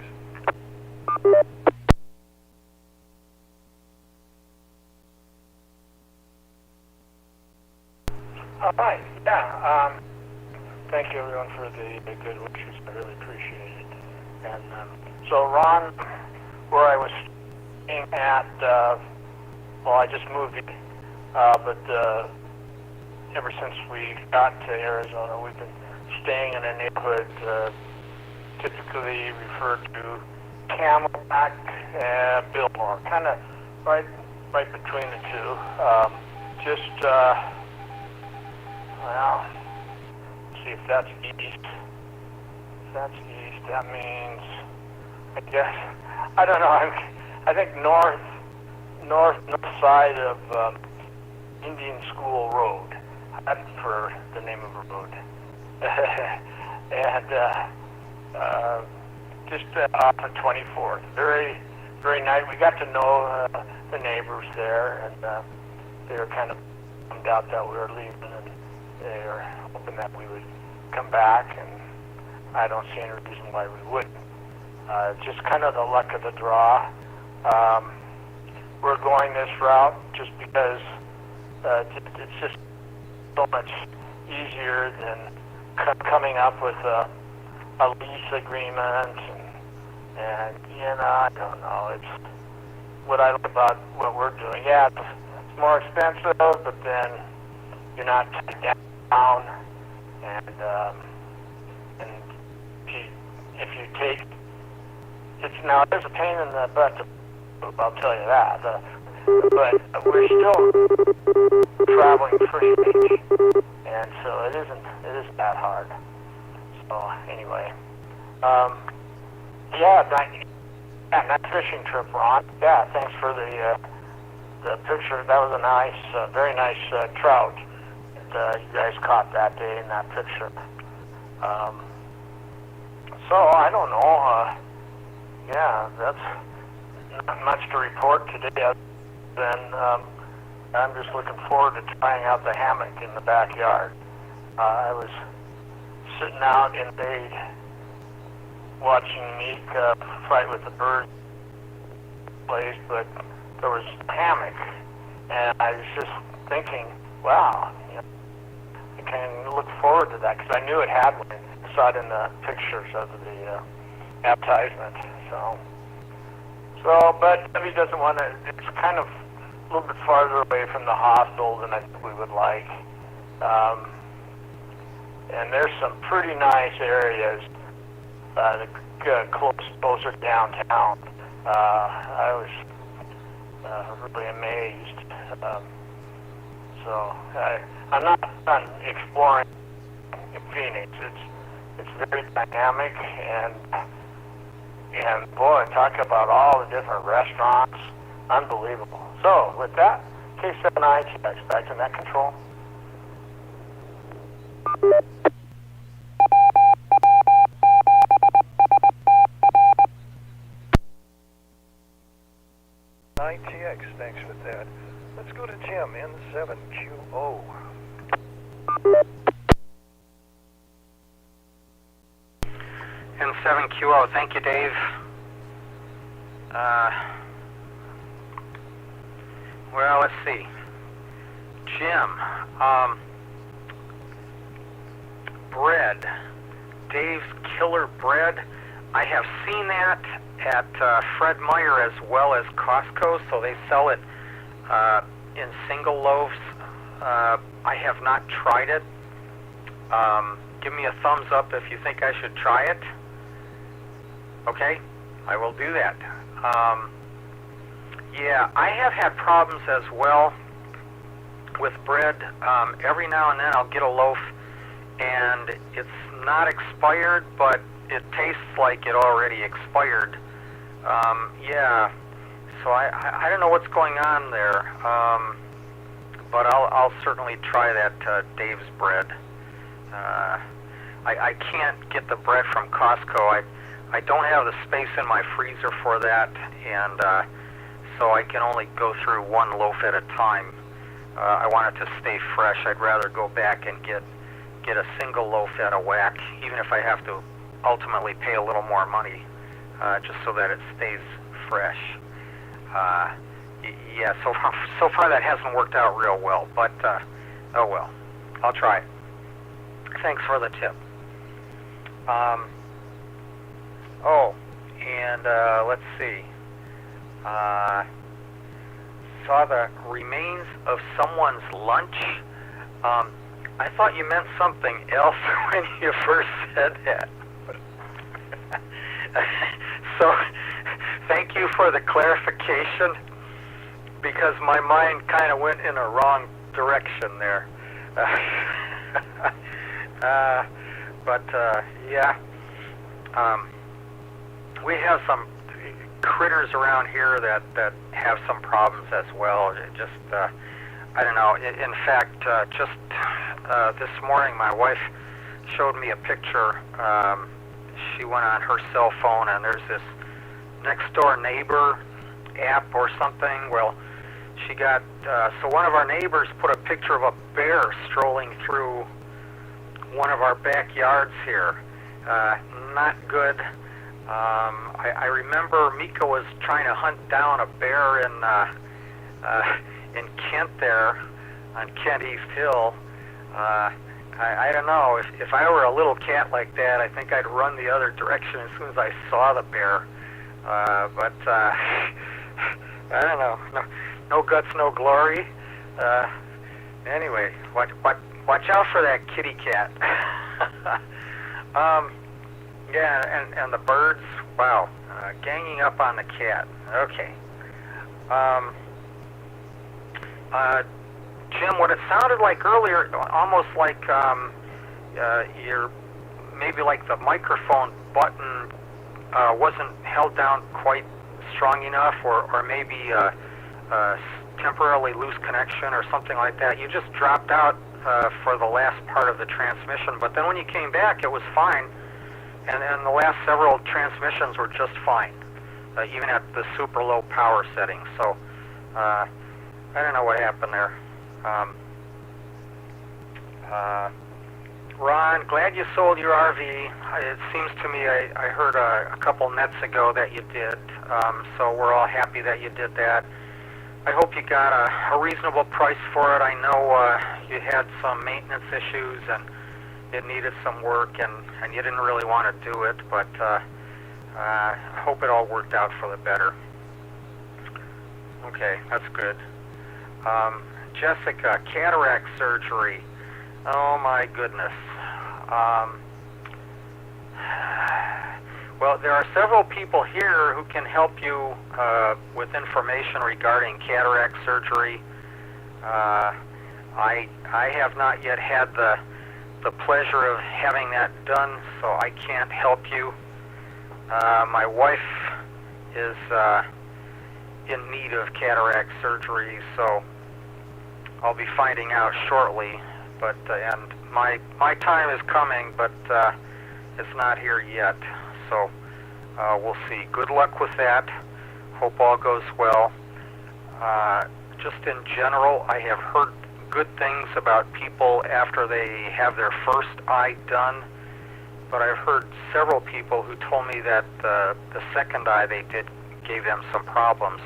All right, yeah. Thank you, everyone, for the good wishes. I really appreciate it. And so, Ron, where I was staying at, I just moved, but ever since we got to Arizona, we've been staying in a neighborhood typically referred to Camelback and Biltmore, kind of right between the two. Well, see if that's east. If that's east, that means, I guess, I don't know. I think north side of Indian School Road. I'd prefer the name of a road. And just off of 24th. Very, very nice. We got to know the neighbors there, and they were kind of bummed out that we were leaving, and they were hoping that we would come back, and I don't see any reason why we wouldn't. Just kind of the luck of the draw. We're going this route just because it's just so much easier than coming up with a lease agreement, and I don't know. what I like about what we're doing. Yeah, it's more expensive, but then you're not tied down, and if you take now there's a pain in the butt to move, I'll tell you that. But we're still traveling freely, and so it isn't that hard. So anyway, nice fishing trip, Ron. Yeah, thanks for the picture. That was a nice, very nice trout that you guys caught that day in that picture. So I don't know. Yeah, that's not much to report today. Other than I'm just looking forward to trying out the hammock in the backyard. I was sitting out in the day watching Meek fight with the bird place, but there was a hammock, and I was just thinking, wow, I can look forward to that because I knew it had one. I saw it in the pictures of the advertisement. But Debbie doesn't want to. It's kind of a little bit farther away from the hospital than I think we would like. And there's some pretty nice areas closer downtown. I was really amazed. I'm not done exploring Phoenix. It's very dynamic, and boy, talk about all the different restaurants. Unbelievable. So with that, K7ATS back to net control. ITX, thanks for that. Let's go to Jim, N7QO. N7QO, thank you, Dave. Well, let's see. Jim, bread. Dave's Killer Bread. I have seen that at Fred Meyer as well as Costco, so they sell it in single loaves. I have not tried it. Give me a thumbs up if you think I should try it. Okay, I will do that. Yeah, I have had problems as well with bread. Every now and then I'll get a loaf and it's not expired, but it tastes like it already expired. Yeah, so I don't know what's going on there, but I'll certainly try that Dave's bread. I can't get the bread from Costco. I don't have the space in my freezer for that, and so I can only go through one loaf at a time. I want it to stay fresh. I'd rather go back and get a single loaf at a whack, even if I have to ultimately pay a little more money, just so that it stays fresh. Yeah, so far that hasn't worked out real well, but oh well, I'll try it. Thanks for the tip. Let's see. Saw the remains of someone's lunch. I thought you meant something else when you first said that. So, thank you for the clarification, because my mind kind of went in a wrong direction there. Yeah. We have some critters around here that have some problems as well. Just, I don't know. In fact, just this morning, my wife showed me a picture. She went on her cell phone, and there's this next door neighbor app or something. Well, she got, so one of our neighbors put a picture of a bear strolling through one of our backyards here. Not good. I remember Mika was trying to hunt down a bear in Kent there, on Kent East Hill. I don't know. If I were a little cat like that, I think I'd run the other direction as soon as I saw the bear. I don't know. No guts, no glory. Anyway, watch out for that kitty cat. Yeah, and the birds. Wow, ganging up on the cat. Okay. Jim, what it sounded like earlier, almost like you're maybe like the microphone button wasn't held down quite strong enough, or maybe temporarily loose connection or something like that. You just dropped out for the last part of the transmission, but then when you came back, it was fine, and the last several transmissions were just fine, even at the super low power setting. So I don't know what happened there. Ron, glad you sold your RV. It seems to me I heard a couple nets ago that you did, so we're all happy that you did that. I hope you got a reasonable price for it. I know you had some maintenance issues and it needed some work, and you didn't really want to do it, but I hope it all worked out for the better. Okay, that's good. Jessica, cataract surgery. Oh my goodness. Well, there are several people here who can help you with information regarding cataract surgery. I have not yet had the pleasure of having that done, so I can't help you. My wife is in need of cataract surgery, so I'll be finding out shortly. But and my time is coming, but it's not here yet. So we'll see. Good luck with that. Hope all goes well. Just in general, I have heard good things about people after they have their first eye done, but I've heard several people who told me that the second eye they did gave them some problems,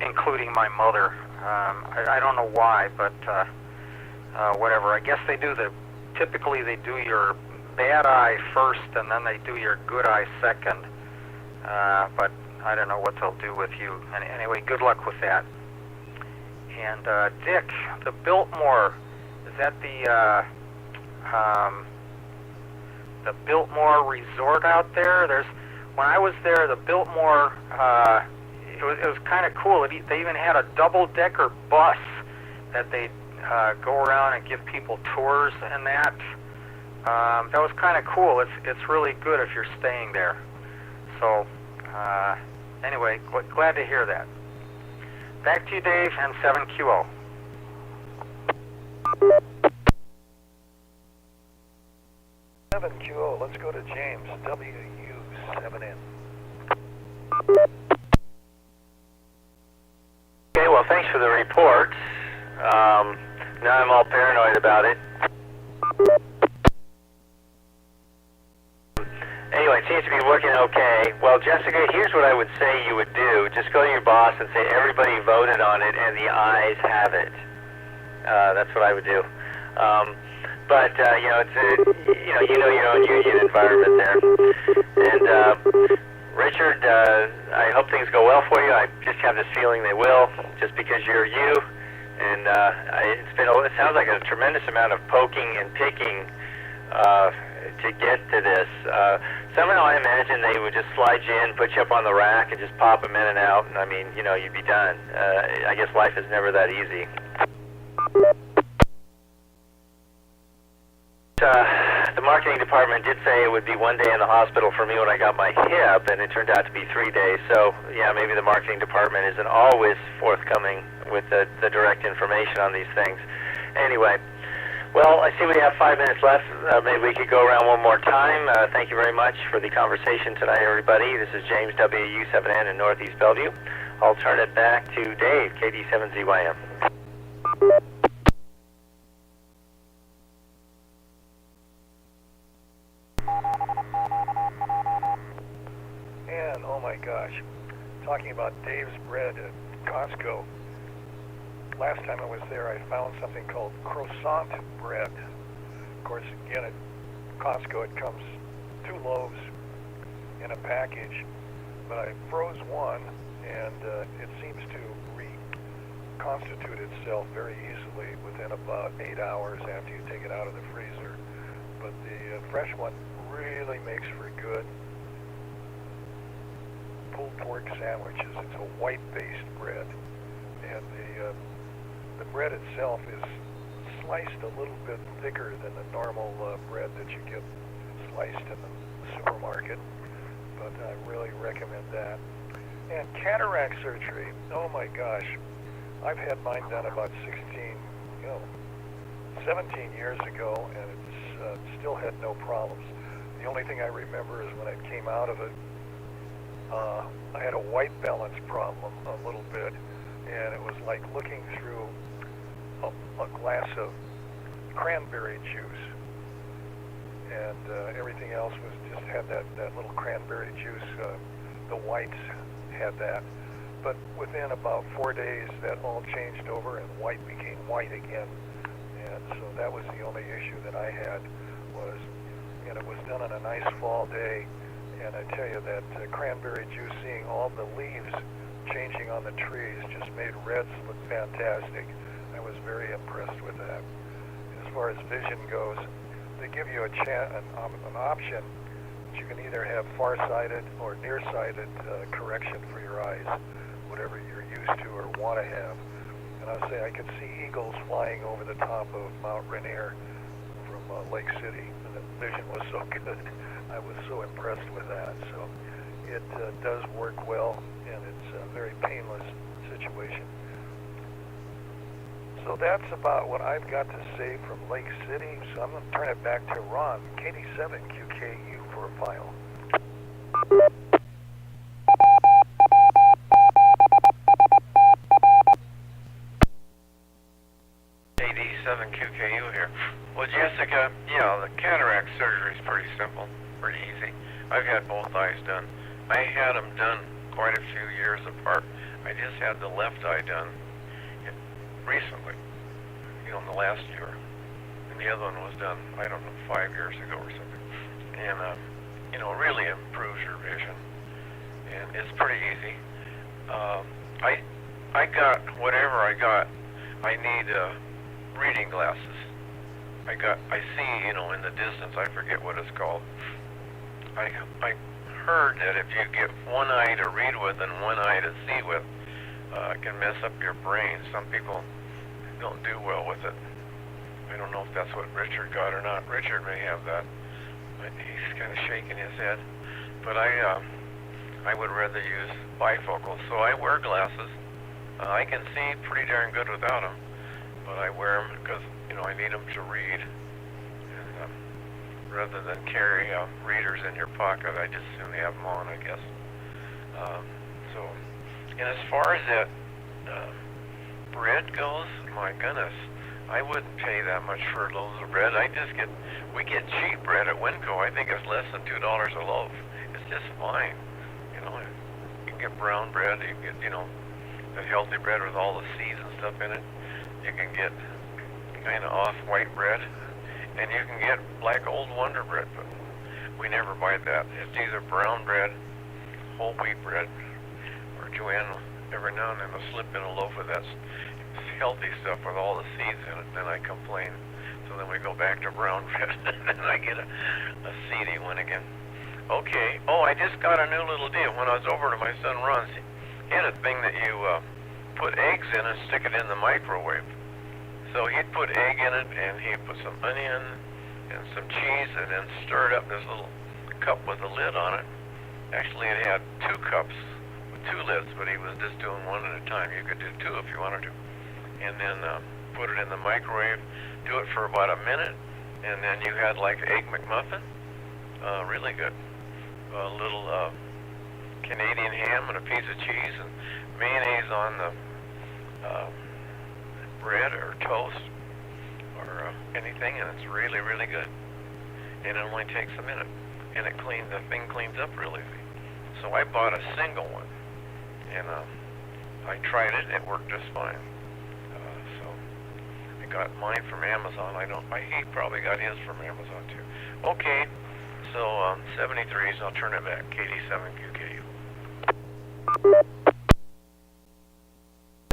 including my mother. I don't know why, but whatever. I guess typically they do your bad eye first, and then they do your good eye second. But I don't know what they'll do with you. And anyway, good luck with that. And Dick, the Biltmore, is that the Biltmore Resort out there? When I was there, the Biltmore, it was kind of cool. They even had a double-decker bus that they go around and give people tours and that. That was kind of cool. It's really good if you're staying there. So anyway, glad to hear that. Back to you, Dave, and 7QO. Let's go to James, WW7N. Okay, well, thanks for the report. Now I'm all paranoid about it. Anyway, it seems to be working okay. Well, Jessica, here's what I would say you would do. Just go to your boss and say everybody voted on it and the ayes have it. That's what I would do. But it's you know your own union environment there. And Richard, I hope things go well for you. I just have this feeling they will, just because you're you. And it sounds like a tremendous amount of poking and picking to get to this. Somehow I imagine they would just slide you in, put you up on the rack, and just pop them in and out. And I mean, you'd be done. I guess life is never that easy. The marketing department did say it would be 1 day in the hospital for me when I got my hip, and it turned out to be 3 days. So, yeah, maybe the marketing department isn't always forthcoming with the direct information on these things. Anyway, well, I see we have 5 minutes left. Maybe we could go around one more time. Thank you very much for the conversation tonight, everybody. This is James, WU7N in Northeast Bellevue. I'll turn it back to Dave, KD7ZYM. And, oh my gosh, talking about Dave's Bread at Costco. Last time I was there, I found something called croissant bread. Of course, again, at Costco, it comes 2 loaves in a package, but I froze one, and it seems to reconstitute itself very easily within about 8 hours after you take it out of the freezer. But the fresh one really makes for good pulled pork sandwiches. It's a white-based bread, and the bread itself is sliced a little bit thicker than the normal bread that you get sliced in the supermarket, but I really recommend that. And cataract surgery, oh my gosh, I've had mine done about 17 years ago, and it's still had no problems. The only thing I remember is when I came out of it, I had a white balance problem a little bit, and it was like looking through a glass of cranberry juice, and everything else was just had that little cranberry juice. The whites had that, but within about 4 days, that all changed over, and white became white again. And so that was the only issue that I had and it was done on a nice fall day. And I tell you that cranberry juice, seeing all the leaves changing on the trees, just made reds look fantastic. I was very impressed with that. As far as vision goes, they give you an option that you can either have far-sighted or nearsighted correction for your eyes, whatever you're used to or want to have. And I would say I could see eagles flying over the top of Mount Rainier from Lake City, and the vision was so good. I was so impressed with that. So it does work well, and it's a very painless situation. So that's about what I've got to say from Lake City. So I'm going to turn it back to Ron, KD7QKU for a file. KD7QKU here. Well, Jessica, yeah, the cataract surgery is pretty simple, pretty easy. I've had both eyes done. I had them done quite a few years apart. I just had the left eye done recently, in the last year. And the other one was done, I don't know, 5 years ago or something. And, really improves your vision. And it's pretty easy. I got whatever I got. I need reading glasses. I see, in the distance, I forget what it's called. I heard that if you get one eye to read with and one eye to see with, it can mess up your brain. Some people don't do well with it. I don't know if that's what Richard got or not. Richard may have that. He's kind of shaking his head. But I would rather use bifocals. So I wear glasses. I can see pretty darn good without them, but I wear them because, I need them to read. And, rather than carry readers in your pocket, I just soon have them on, I guess. And as far as that bread goes, my goodness, I wouldn't pay that much for loaves of bread. We get cheap bread at Winco. I think it's less than $2 a loaf. It's just fine. You can get brown bread. You can get, the healthy bread with all the seeds and stuff in it. You can get kind of off-white bread, and you can get black old Wonder bread, but we never buy that. It's either brown bread, whole wheat bread, or Joanne every now and then will slip in a loaf of that healthy stuff with all the seeds in it, then I complain. So then we go back to brown bread, and I get a seedy one again. Okay. Oh, I just got a new little deal. When I was over to my son Ron's, he had a thing that you put eggs in and stick it in the microwave. So he'd put egg in it, and he'd put some onion and some cheese, and then stir it up in this little cup with a lid on it. Actually, it had 2 cups with 2 lids, but he was just doing one at a time. You could do 2 if you wanted to. And then put it in the microwave, do it for about a minute, and then you had like Egg McMuffin. Really good. A little Canadian ham and a piece of cheese and mayonnaise on the bread or toast or anything, and it's really, really good. And it only takes a minute, and the thing cleans up really easy. So I bought a single one, and I tried it. It worked just fine. So I got mine from Amazon. He probably got his from Amazon too. Okay, so 73s. I'll turn it back. KD7QKU.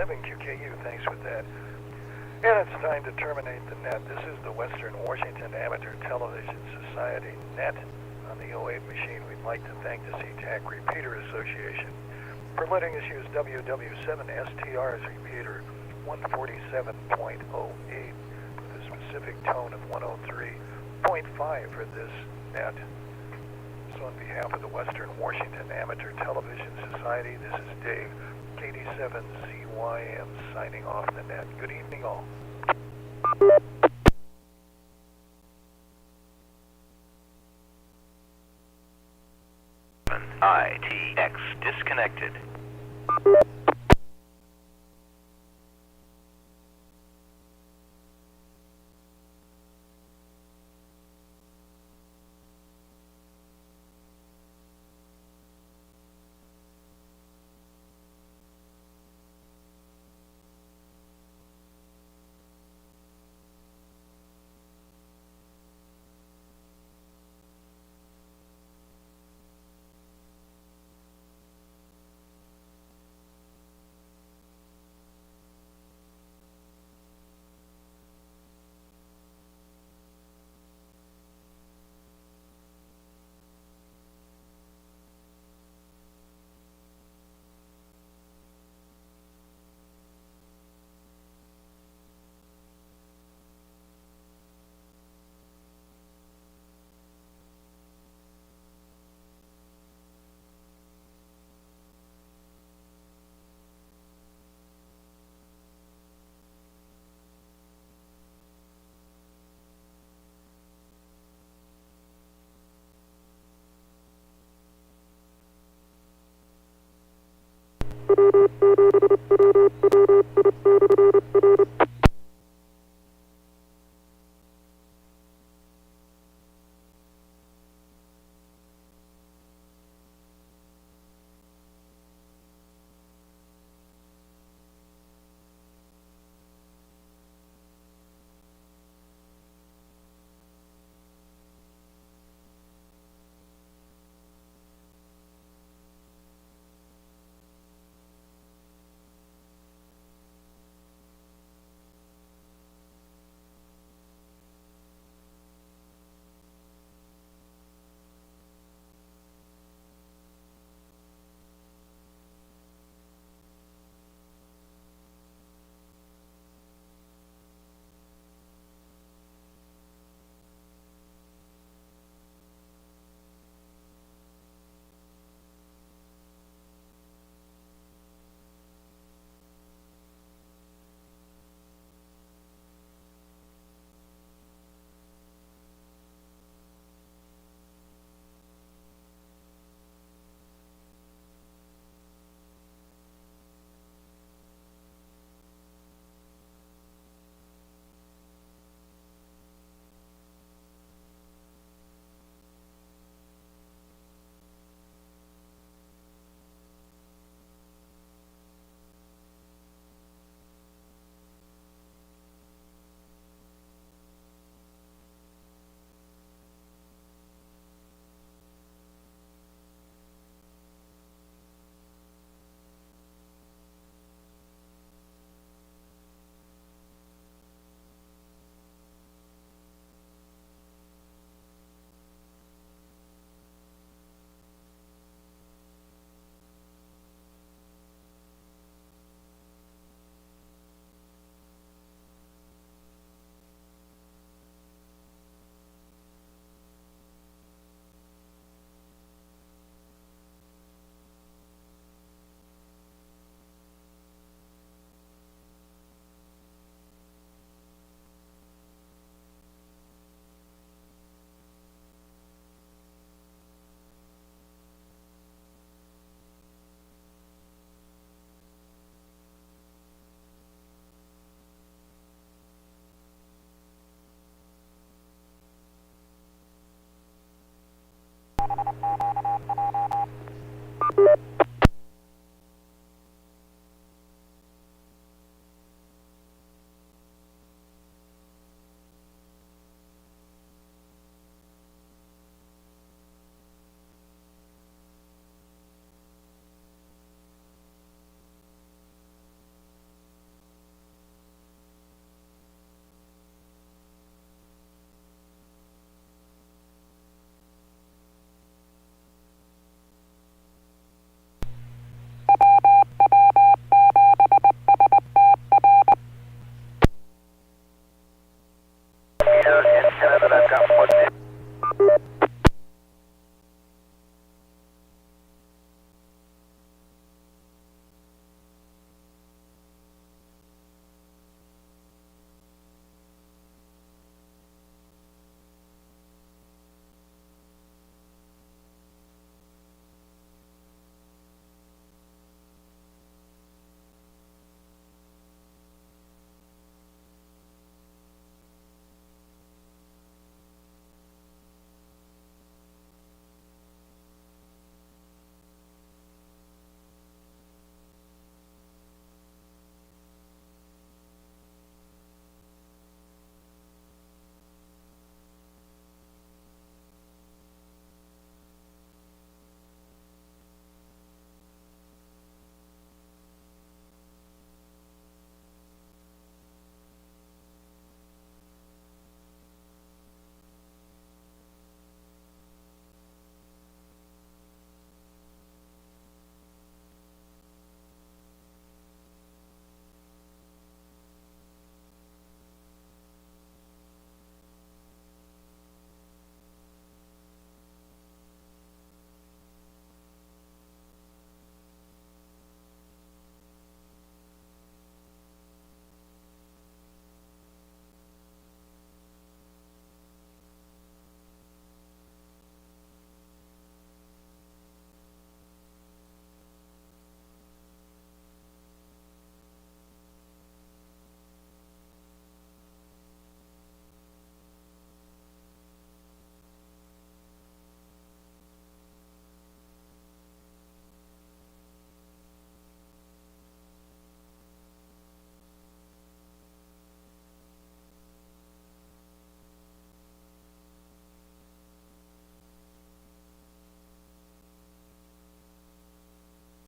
WW7QKU, thanks for that. And it's time to terminate the net. This is the Western Washington Amateur Television Society net on the 08 machine. We'd like to thank the SeaTac Repeater Association for letting us use WW7STR's repeater 147.08 with a specific tone of 103.5 for this net. So on behalf of the Western Washington Amateur Television Society, this is Dave, KD7CYM, signing off the net. Good evening all. ITX disconnected.